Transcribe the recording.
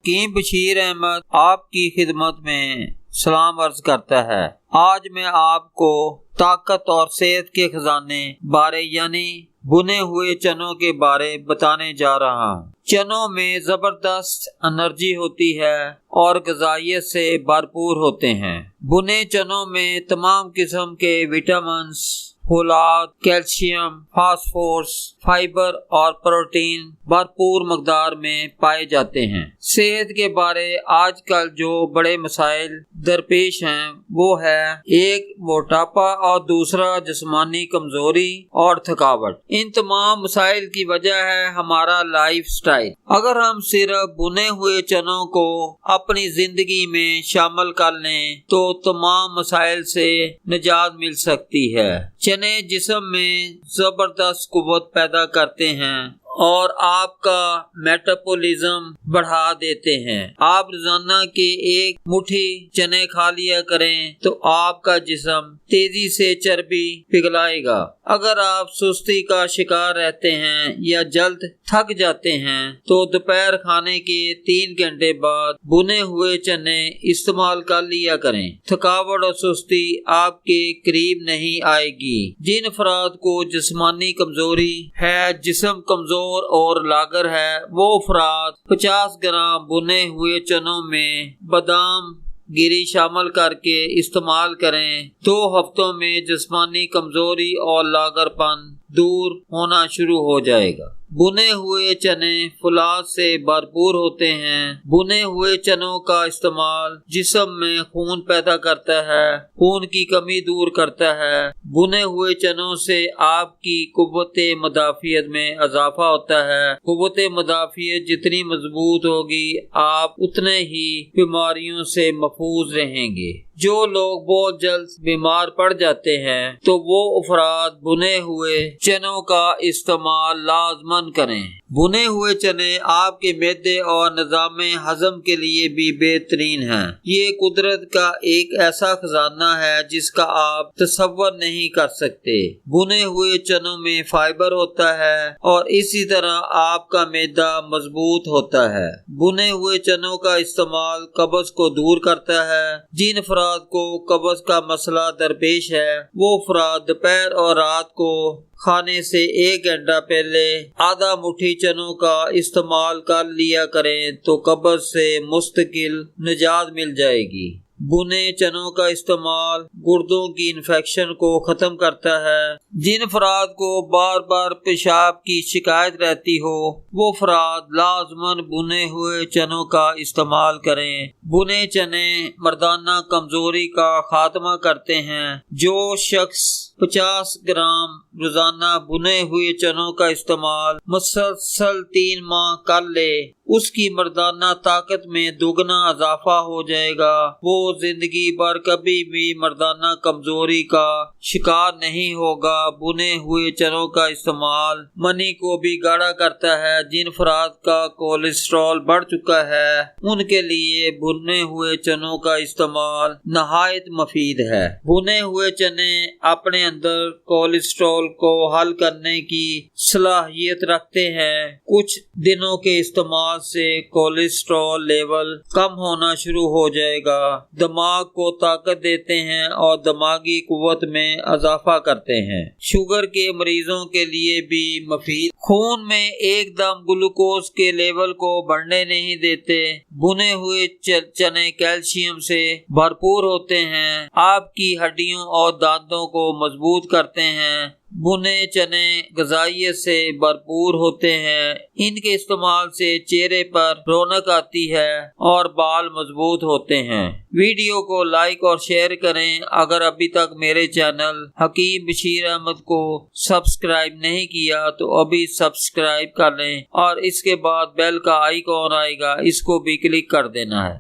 حکیم بشیر احمد آپ کی خدمت میں سلام عرض کرتا ہے۔ آج میں آپ کو طاقت اور صحت کے خزانے بارے یعنی بنے ہوئے چنوں کے بارے بتانے جا رہا ہوں۔ چنوں میں زبردست انرجی ہوتی ہے اور غذائیت سے بھرپور ہوتے ہیں۔ بنے چنوں میں تمام قسم کے وٹامنز، فولاد، کیلشیم، فاسفورس، فائبر اور پروٹین بھرپور مقدار میں پائے جاتے ہیں۔ صحت کے بارے آج کل جو بڑے مسائل درپیش ہیں وہ ہے ایک موٹاپا اور دوسرا جسمانی کمزوری اور تھکاوٹ۔ ان تمام مسائل کی وجہ ہے ہمارا لائف سٹائل۔ اگر ہم صرف بنے ہوئے چنوں کو اپنی زندگی میں شامل کر لیں تو تمام مسائل سے نجات مل سکتی ہے۔ چنے جسم میں زبردست قوت پیدا کرتے ہیں اور آپ کا میٹابولزم بڑھا دیتے ہیں۔ آپ روزانہ کے ایک مٹھی چنے کھا لیا کریں تو آپ کا جسم تیزی سے چربی پگھلائے گا۔ اگر آپ سستی کا شکار رہتے ہیں یا جلد تھک جاتے ہیں تو دوپہر کھانے کے 3 گھنٹے بعد بنے ہوئے چنے استعمال کر لیا کریں۔ تھکاوٹ اور سستی آپ کے قریب نہیں آئے گی۔ جن افراد کو جسمانی کمزوری ہے، جسم کمزور اور لاغر ہے، وہ افراد 50 گرام بنے ہوئے چنوں میں بادام گری شامل کر کے استعمال کریں۔ 2 ہفتوں میں جسمانی کمزوری اور لاغر پن دور ہونا شروع ہو جائے گا۔ بنے ہوئے چنے فولاد سے بھرپور ہوتے ہیں۔ بنے ہوئے چنوں کا استعمال جسم میں خون پیدا کرتا ہے، خون کی کمی دور کرتا ہے۔ بنے ہوئے چنوں سے آپ کی قوت مدافعت میں اضافہ ہوتا ہے۔ قوت مدافعت جتنی مضبوط ہوگی آپ اتنے ہی بیماریوں سے محفوظ رہیں گے۔ جو لوگ بہت جلد بیمار پڑ جاتے ہیں تو وہ افراد بنے ہوئے چنوں کا استعمال لازماً کریں۔ بنے ہوئے چنے آپ کے معدے اور نظام ہضم کے لیے بھی بہترین ہیں۔ یہ قدرت کا ایک ایسا خزانہ ہے جس کا آپ تصور نہیں کر سکتے۔ بنے ہوئے چنوں میں فائبر ہوتا ہے اور اسی طرح آپ کا معدہ مضبوط ہوتا ہے۔ بنے ہوئے چنوں کا استعمال قبض کو دور کرتا ہے۔ جن افراد کو قبض کا مسئلہ درپیش ہے وہ افراد دوپہر اور رات کو کھانے سے 1 گھنٹہ پہلے آدھا مٹھی چنوں کا استعمال کر لیا کریں تو قبض سے مستقل نجات مل جائے گی۔ بنے چنوں کا استعمال گردوں کی انفیکشن کو ختم کرتا ہے۔ جن افراد کو بار بار پیشاب کی شکایت رہتی ہو وہ افراد لازماً بنے ہوئے چنوں کا استعمال کریں۔ بنے چنے مردانہ کمزوری کا خاتمہ کرتے ہیں۔ جو شخص 50 گرام روزانہ بنے ہوئے چنوں کا استعمال مسلسل 3 ماہ کر لے اس کی مردانہ طاقت میں دگنا اضافہ ہو جائے گا۔ وہ زندگی بھر کبھی بھی مردانہ کمزوری کا شکار نہیں ہوگا۔ بنے ہوئے چنوں کا استعمال منی کو بھی گاڑھا کرتا ہے۔ جن افراد کا کولیسٹرول بڑھ چکا ہے ان کے لیے بنے ہوئے چنوں کا استعمال نہایت مفید ہے۔ بنے ہوئے چنے اپنے اندر کولیسٹرول کو حل کرنے کی صلاحیت رکھتے ہیں۔ کچھ دنوں کے استعمال سے کولیسٹرول لیول کم ہونا شروع ہو جائے گا۔ دماغ کو طاقت دیتے ہیں اور دماغی قوت میں اضافہ کرتے ہیں۔ شوگر کے مریضوں کے لیے بھی مفید۔ خون میں ایک دم گلوکوز کے لیول کو بڑھنے نہیں دیتے۔ بنے ہوئے چنے کیلشیم سے بھرپور ہوتے ہیں۔ آپ کی ہڈیوں اور دانتوں کو مضبوط کرتے ہیں۔ بنے چنے غذائیت سے بھرپور ہوتے ہیں۔ ان کے استعمال سے چہرے پر رونق آتی ہے اور بال مضبوط ہوتے ہیں۔ ویڈیو کو لائک اور شیئر کریں۔ اگر ابھی تک میرے چینل حکیم بشیر احمد کو سبسکرائب نہیں کیا تو ابھی سبسکرائب کر لیں اور اس کے بعد بیل کا آئیکن آئے گا، اس کو بھی کلک کر دینا ہے۔